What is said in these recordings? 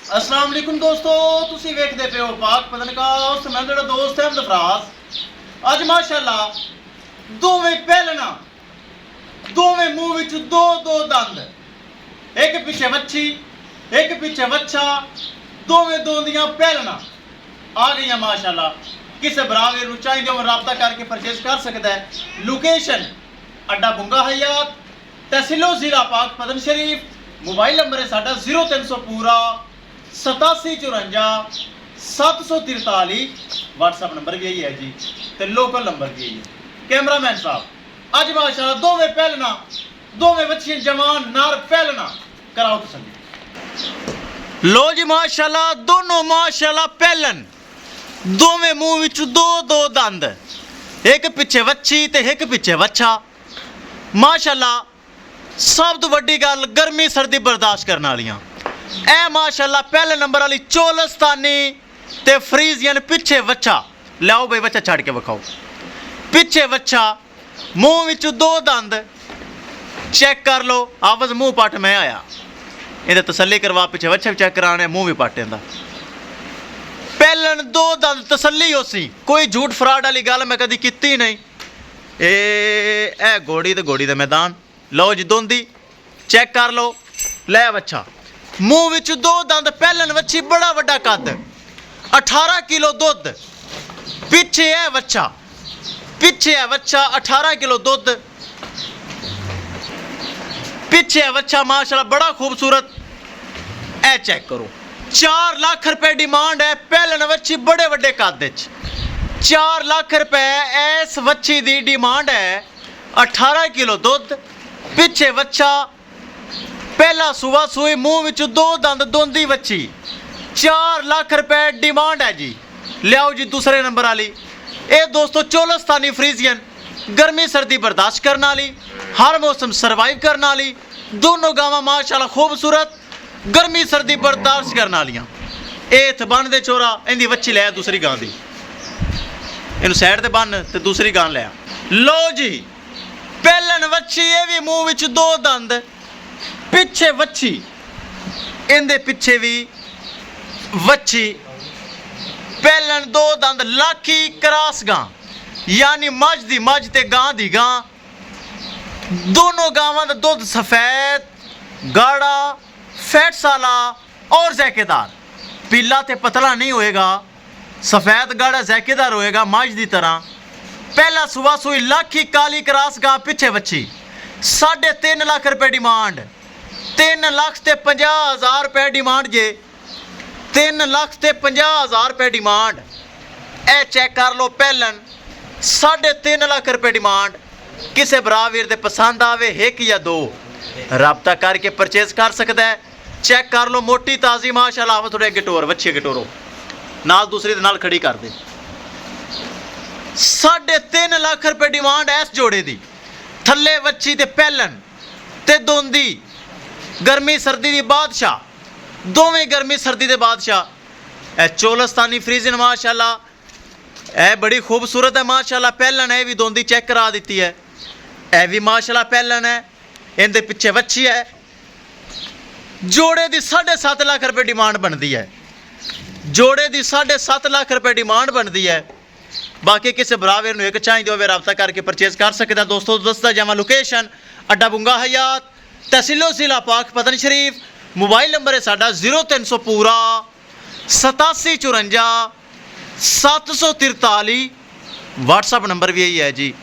अस्सलाम वालेकुम दोस्तों, तुसी वेखदे पे हो पाक पतनकास। मैं तेरा दोस्त है अहमद। अज माशाअल्लाह दोवें पहलना, दोवें मुंह विच दो दो दंद, एक पिछे वच्छी एक पिछे वच्छा, दोवें दोंदियां पहलना आ गई माशाअल्लाह। किसे बराबर नूं चाहिए हो राबता करके परचेज कर सकता है। लोकेशन अड्डा बुंगा हयात, तहसीलो जिला पाक पतन शरीफ। मोबाइल नंबर है साडा 0300 पूरा 8754 743। व्हाट्सएप नंबर भी यही है जी, ते लोकल नंबर भी यही है। कैमरामैन साहब अज माशाअल्लाह दोवें पहलना, दोवें बच्चियां जवान नार पहलना कराओ तसल्ली। लो जी माशाअल्लाह दोनों माशाअल्लाह पहलन, दोवें मुंह विच दो दो दंद, एक पिछे वच्छी ते एक पिछे वच्छा। माशाअल्लाह सब तो वड्डी गल गर्मी सर्दी बर्दाश्त करने वालियां। ए माशाअल्लाह पहले नंबर वाली चोलस्तानी ते फ्रीजियन पिछे वच्छा। लाओ भाई वच्छा छड़ के विखाओ। पिछे वच्छा, मुंह विच दो दंद, चेक कर लो। आवाज मुंह पट मैं आया, इहदे तसल्ली करवा। पिछे वच्छा भी चेक कराने, मुंह भी पट इंदा। पहलन दो दंद तसल्ली होसी, कोई झूठ फराड वाली गल मैं कदी कीती नहीं। ए घोड़ी ते घोड़ी दा मैदान। लो जी दोंदी चेक कर लो। लै वच्छा, मुंह विच दो दंद, पहलन वच्छी, बड़ा वड्डा कद, 18 किलो दुध। पिछे है वच्छा, पिछे है वच्छा, 18 किलो दुध पिछे है वच्छा। माशाअल्लाह बड़ा खूबसूरत। ए चेक करो, 4 लाख रुपए डिमांड है। पहलन वच्छी बड़े वड्डे कद, 4 लाख रुपए इस वच्छी दी डिमांड है। 18 किलो दुध, पिछे वच्छा, पहला सुबह सुई, मुंह विच दो दंद, दोंदी वच्छी। 4 लाख रुपए डिमांड है जी। लियाओ जी दूसरे नंबर वाली। ये दोस्तों चोलस्तानी फ्रीजियन, गर्मी सर्दी बर्दाश्त करने वाली, हर मौसम सर्वाइव करने वाली। दोनों गावां माशाअल्लाह खूबसूरत, गर्मी सर्दी बर्दाश्त करने वालियां। इत्थे बन दे चोरा, इहदी वच्छी लै दूसरी गां दी, इनू साइड ते बन ते दूसरी गां लै। लो जी पहलन वच्छी, ये भी मुंह विच दो दंद, पिछे वच्छी, इंदे पिछे भी वच्छी। पहलन दो दंद, लाखी क्रॉस गां, यानी मझ दी मझ ते गां दी गां। दोनों गावां दा दुध सफेद, गाढ़ा, फैट्स वाला और जैकेदार। पीला ते पतला नहीं होएगा, सफेद गाढ़ा जैकेदार होएगा मझ दी तरह। पहला सुबह सुई, लाखी काली क्रॉस गां, पिछे वच्छी। 3.5 लाख रुपए डिमांड, 3,50,000 रुपए डिमांड जे। 3,50,000 रुपए डिमांड। ए चेक कर लो, पहलन 3.5 लाख रुपए डिमांड। किसे बरावीर दे पसंद आवे, एक या दो, राबता करके परचेज कर सकता है। चेक कर लो, मोटी ताजी माशाअल्लाह। थोड़े अगे टोर, वच्छी अगे टोरो, नाल दूसरी दे नाल खड़ी कर दे। 3.5 लाख रुपए डिमांड है इस जोड़े दी। थल्ले वच्छी ते पहलन ते दोंदी, गर्मी सर्दी दी बादशाह, दोवें गर्मी सर्दी दे बादशाह। ए चोलस्तानी फ्रीजियन माशाअल्लाह, ए बड़ी खूबसूरत है माशाअल्लाह। पहलन है भी दोंदी चेक करा दी है। ए भी माशाअल्लाह पहलन है, इनके पिछे वच्छी है। जोड़े दी 7.5 लाख रुपए डिमांड बनती है। जोड़े दी 7.5 लाख रुपए डिमांड बनती है। बाकी किसी बराबर नूं एक चाहिए होवे, राबता करके परचेज कर सकता। दोस्तों दसदा जावां लोकेशन अड्डा बुंगा हयात, तहसीलो जिला पाक पतन शरीफ। मोबाइल नंबर है साडा 0300 पूरा 8754 743। व्हाट्सएप नंबर भी यही है जी,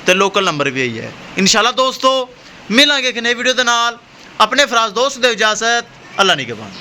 तो लोकल नंबर भी यही है। इंशाल्लाह दोस्तों मिलांगे एक नई वीडियो के नाल। अपने फराज दोस्त दे इजाजत, अल्लाह निगहबान।